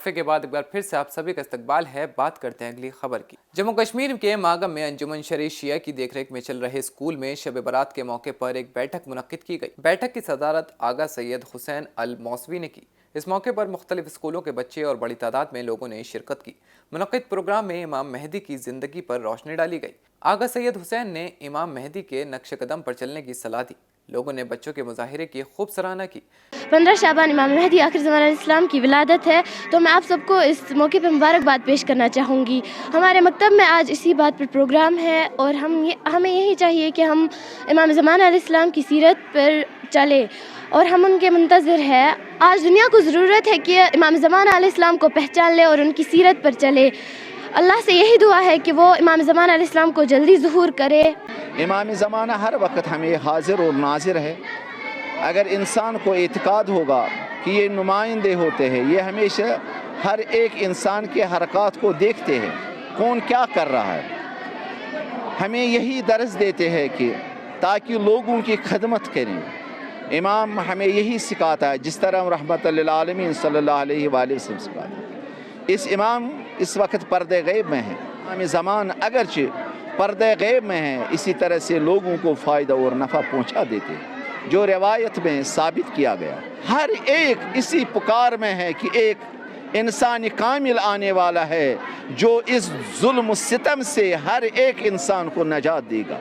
وقفے کے بعد ایک بار پھر سے آپ سبھی کا استقبال ہے. بات کرتے ہیں اگلی خبر کی. جموں کشمیر کے ماگم میں انجمن شرعی شیعہ کی دیکھ ریکھ میں چل رہے اسکول میں شب برات کے موقع پر ایک بیٹھک منعقد کی گئی. بیٹھک کی صدارت آغا سید حسین الموسوی نے کی. اس موقع پر مختلف اسکولوں کے بچے اور بڑی تعداد میں لوگوں نے شرکت کی. منعقد پروگرام میں امام مہدی کی زندگی پر روشنی ڈالی گئی. آغا سید حسین نے امام مہدی کے نقش قدم پر چلنے کی صلاح دی. لوگوں نے بچوں کے مظاہرے کی خوب سراہنا کی. 15 شعبان امام مہدی آخر زمانہ اسلام کی ولادت ہے، تو میں آپ سب کو اس موقع پہ مبارکباد پیش کرنا چاہوں گی. ہمارے مکتب میں آج اسی بات پر پروگرام ہے اور ہمیں یہی چاہیے کہ ہم امام زمانہ علیہ السلام کی سیرت پر چلے اور ہم ان کے منتظر ہیں. آج دنیا کو ضرورت ہے کہ امام زمانہ علیہ السلام کو پہچان لے اور ان کی سیرت پر چلے. اللہ سے یہی دعا ہے کہ وہ امام زمانہ علیہ السلام کو جلدی ظہور کرے. امام زمانہ ہر وقت ہمیں حاضر اور ناظر ہے. اگر انسان کو اعتقاد ہوگا کہ یہ نمائندے ہوتے ہیں، یہ ہمیشہ ہر ایک انسان کے حرکات کو دیکھتے ہیں، کون کیا کر رہا ہے، ہمیں یہی درس دیتے ہیں کہ تاکہ لوگوں کی خدمت کریں. امام ہمیں یہی سکھاتا ہے، جس طرح رحمت للعالمین صلی اللہ علیہ وآلہ وسلم سکھاتا ہے. امام اس وقت پردے غیب میں ہیں. امام زمان اگرچہ پردے غیب میں ہیں، اسی طرح سے لوگوں کو فائدہ اور نفع پہنچا دیتے ہیں، جو روایت میں ثابت کیا گیا. ہر ایک اسی پکار میں ہے کہ ایک انسان کامل آنے والا ہے جو اس ظلم و ستم سے ہر ایک انسان کو نجات دے گا.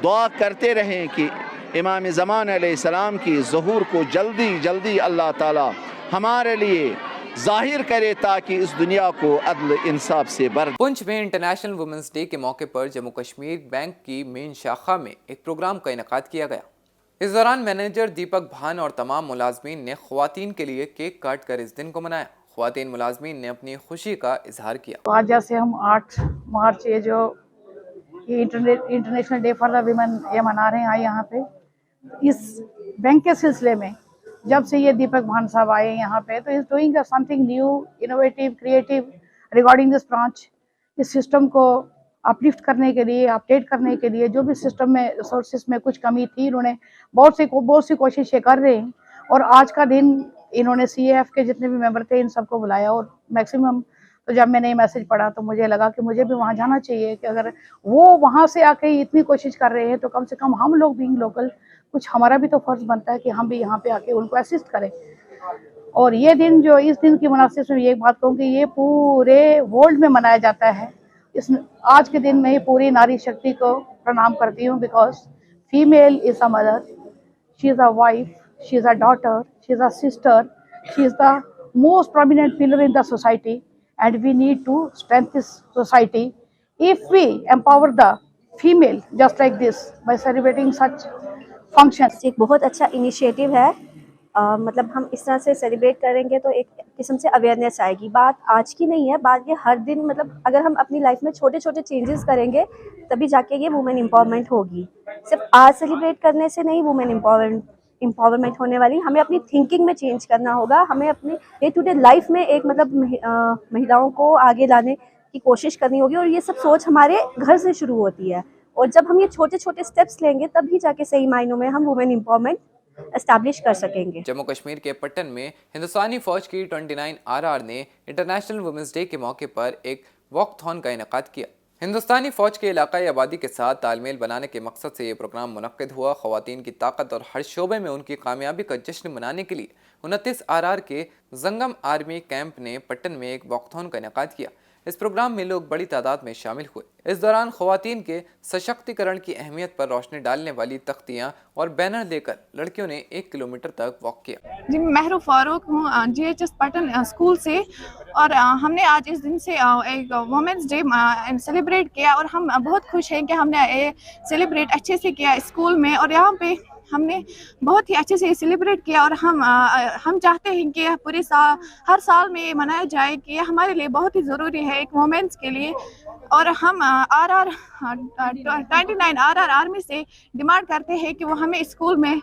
دعا کرتے رہیں کہ امام زمان علیہ السلام کی ظہور کو جلدی جلدی اللہ تعالی ہمارے لیے ظاہر کرے تاکہ اس دنیا کو عدل انصاف سے بھر. پنچ میں انٹرنیشنل وومنس ڈے کے موقع پر جموں کشمیر بینک کی مین شاخہ میں ایک پروگرام کا انعقاد کیا گیا. اس دوران مینیجر دیپک بھان اور تمام ملازمین نے خواتین کے لیے کیک کاٹ کر اس دن کو منایا. خواتین ملازمین نے اپنی خوشی کا اظہار کیا. آج جیسے ہم 8 مارچ یہ international day for the women یہ منا رہے ہیں یہاں پہ، اس بینک کے سلسلے میں جب سے یہ دیپک بھان صاحب آئے یہاں پہ تو is doing something new, innovative, creative regarding this branch. اس سسٹم کو اپلفٹ کرنے کے لیے، اپڈیٹ کرنے کے لیے جو بھی سسٹم میں ریسورسز میں کچھ کمی تھی، انہوں نے بہت سی کوششیں کر رہے ہیں. اور آج کا دن انہوں نے سی اے ایف کے جتنے بھی ممبر تھے ان سب کو بلایا اور میکسیمم. تو جب میں نے یہ میسج پڑھا تو مجھے لگا کہ مجھے بھی وہاں جانا چاہیے کہ اگر وہ وہاں سے آ کے اتنی کوشش کر رہے ہیں تو کم سے کم ہم لوگ بینگ لوکل کچھ ہمارا بھی تو فرض بنتا ہے کہ ہم بھی یہاں پہ آ کے ان کو اسسٹ کریں. اور یہ دن جو اس دن کی مناسبت میں یہ بات کہوں کہ یہ پورے ورلڈ میں منایا جاتا ہے. آج کے دن میں یہ پوری ناری شکتی کو پرنام کرتی ہوں، because female is a mother, she is a wife, she is a daughter, she is a sister, she is the most prominent pillar in the society. And we need to strengthen this society if we empower the female just like this by celebrating such functions. ایک بہت اچھا initiative ہے. مطلب ہم اس طرح سے celebrate کریں گے تو ایک قسم سے اویئرنیس آئے گی. بات آج کی نہیں ہے، بات یہ ہر دن، مطلب اگر ہم اپنی لائف میں چھوٹے چھوٹے چینجز کریں گے تبھی جا کے یہ وومن امپاورمنٹ ہوگی. صرف آج سیلیبریٹ کرنے سے نہیں وومن امپاورمنٹ ہونے والی. ہمیں اپنی تھنکنگ میں چینج کرنا ہوگا. ہمیں اپنے ڈے ٹو ڈے لائف میں ایک مطلب مہیلاؤں کو آگے لانے کی کوشش کرنی ہوگی. اور یہ سب سوچ ہمارے گھر سے شروع ہوتی ہے. اور جب ہم یہ چھوٹے چھوٹے سٹیپس لیں گے تبھی جا کے صحیح معنوں میں ہم وومن امپاورمنٹ اسٹیبلش کر سکیں گے. جموں کشمیر کے پٹن میں ہندوستانی فوج کی 29 RR نے انٹرنیشنل وومنس ڈے کے موقع پر ایک واک تھون کا انعقاد کیا. ہندوستانی فوج کے علاقائی آبادی کے ساتھ تال میل بنانے کے مقصد سے یہ پروگرام منعقد ہوا. خواتین کی طاقت اور ہر شعبے میں ان کی کامیابی کا جشن منانے کے لیے 29 RR کے زنگم آرمی کیمپ نے پٹن میں ایک واک تھون کا انعقاد کیا. اس پروگرام میں لوگ بڑی تعداد میں شامل ہوئے. اس دوران خواتین کے سشکتی کرن کی اہمیت پر روشنی ڈالنے والی تختیاں اور بینر لے کر لڑکیوں نے 1 کلومیٹر تک واک کیا. جی میں محرو فاروق ہوں GHS پٹن اسکول سے، اور ہم نے آج اس دن سے ایک وومنس ڈے سیلیبریٹ کیا اور ہم بہت خوش ہیں کہ ہم نے سیلیبریٹ اچھے سے کیا اسکول میں. اور یہاں پہ ہم نے بہت ہی اچھے سے سیلیبریٹ کیا اور ہم چاہتے ہیں کہ پورے ہر سال میں یہ منایا جائے کہ یہ ہمارے لیے بہت ہی ضروری ہے ایک وومنس کے لیے. اور ہم 29 RR آرمی سے ڈیمانڈ کرتے ہیں کہ وہ ہمیں اسکول میں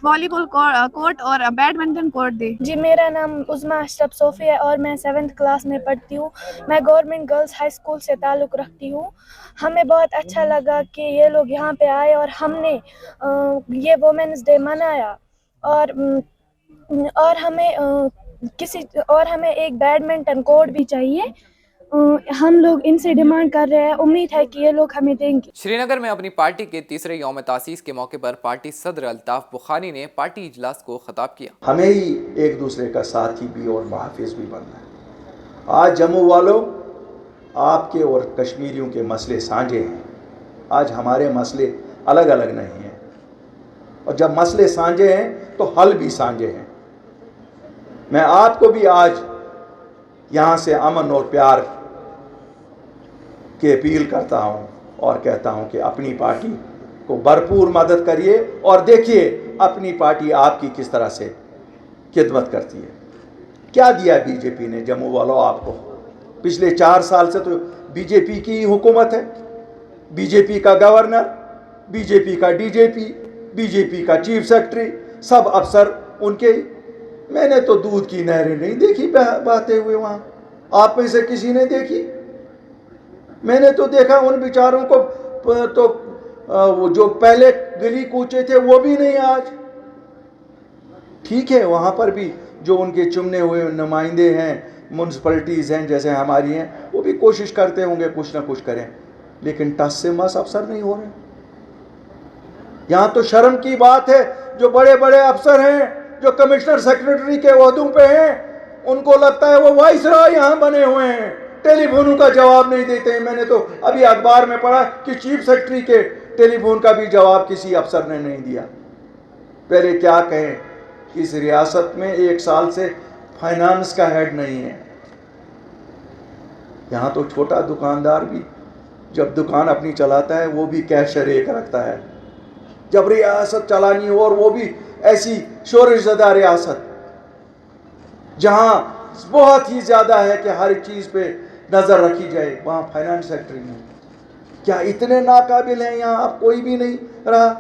والی بال کورٹ اور بیڈمنٹن کورٹ دے. جی میرا نام عظمیٰ اشرف صوفی ہے اور میں 7th کلاس میں پڑھتی ہوں. میں گورنمنٹ گرلز ہائی اسکول سے تعلق رکھتی ہوں. ہمیں بہت اچھا لگا کہ یہ لوگ یہاں پہ آئے اور ہم نے یہ وومنس ڈے منایا. اور ہمیں اور ہمیں ایک بیڈمنٹن کورٹ بھی چاہیے. ہم لوگ ان سے ڈیمانڈ کر رہے ہیں, امید ہے کہ یہ لوگ ہمیں دیں گے. شری نگر میں اپنی پارٹی کے تیسرے یوم تاسیس کے موقع پر پارٹی صدر الطاف بخاری نے پارٹی اجلاس کو خطاب کیا. ہمیں ہی ایک دوسرے کا ساتھی بھی اور محافظ بھی بننا ہے. آج جموں والوں آپ کے اور کشمیریوں کے مسئلے سانجھے ہیں. آج ہمارے مسئلے الگ الگ نہیں ہیں, اور جب مسئلے سانجھے ہیں تو حل بھی سانجھے ہیں. میں آپ کو بھی آج یہاں سے امن اور پیار کی اپیل کرتا ہوں اور کہتا ہوں کہ اپنی پارٹی کو بھرپور مدد کریے اور دیکھیے اپنی پارٹی آپ کی کس طرح سے خدمت کرتی ہے. کیا دیا بی جے پی نے جموں والوں آپ کو؟ پچھلے 4 سال سے تو بی جے پی کی حکومت ہے. بی جے پی کا گورنر, بی جے پی کا ڈی جے پی, بی جے پی کا چیف سیکرٹری, سب افسر ان کے. میں نے تو دودھ کی نہریں نہیں دیکھی بہتے ہوئے وہاں. آپ میں سے کسی نے دیکھی؟ میں نے تو دیکھا ان بیچاروں کو تو وہ جو پہلے گلی کوچے تھے وہ بھی نہیں آج. ٹھیک ہے, وہاں پر بھی جو ان کے چنے ہوئے نمائندے ہیں, میونسپلٹیز ہیں جیسے ہماری ہیں, وہ بھی کوشش کرتے ہوں گے کچھ نہ کچھ کریں, لیکن ٹس سے مس افسر نہیں ہو رہے. یہاں تو شرم کی بات ہے, جو بڑے بڑے افسر ہیں, جو کمشنر سیکرٹری کے عہدوں پہ ہیں, ان کو لگتا ہے وہ وائس رائے یہاں بنے ہوئے ہیں, ٹیلی فونوں کا جواب نہیں دیتے ہیں. میں نے تو ابھی اخبار میں پڑھا کہ چیف سیکرٹری کے ٹیلی فون کا بھی جواب کسی افسر نے نہیں دیا. پہلے کیا کہیں, اس ریاست میں 1 سال سے فائنانس کا ہیڈ نہیں ہے. یہاں تو چھوٹا دکاندار بھی جب دکان اپنی چلاتا ہے وہ بھی کیشر ایک رکھتا ہے. جب ریاست چلانی ہو, اور وہ بھی ایسی شورش زدہ ریاست جہاں بہت ہی زیادہ ہے کہ ہر چیز پہ نظر رکھی جائے, وہاں فائنانس سیکٹری میں کیا اتنے ناقابل ہیں؟ یہاں آپ کوئی بھی نہیں رہا.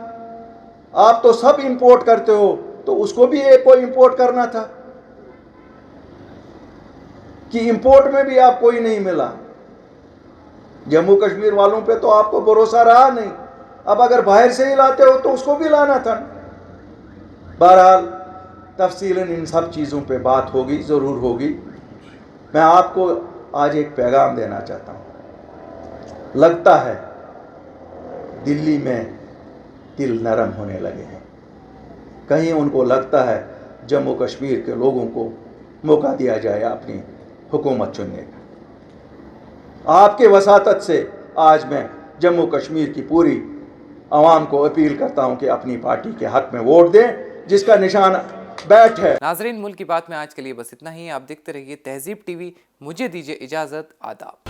آپ تو سب امپورٹ کرتے ہو, تو اس کو بھی ایک کو امپورٹ کرنا تھا, کہ امپورٹ میں بھی آپ کوئی نہیں ملا. جموں کشمیر والوں پہ تو آپ کو بھروسہ رہا نہیں. اب اگر باہر سے ہی لاتے ہو تو اس کو بھی لانا تھا. بہرحال تفصیلاً ان سب چیزوں پہ بات ہوگی, ضرور ہوگی. میں آپ کو آج ایک پیغام دینا چاہتا ہوں. لگتا ہے دلی میں دل نرم ہونے لگے ہیں. کہیں ان کو لگتا ہے جموں کشمیر کے لوگوں کو موقع دیا جائے اپنی حکومت چننے کا. آپ کے وساطت سے آج میں جموں کشمیر کی پوری عوام کو اپیل کرتا ہوں کہ اپنی پارٹی کے حق میں ووٹ دیں, جس کا نشان بیٹ ہے. ناظرین, ملک کی بات میں آج کے لیے بس اتنا ہی. آپ دیکھتے رہیے تہذیب ٹی وی. مجھے دیجیے اجازت. آداب.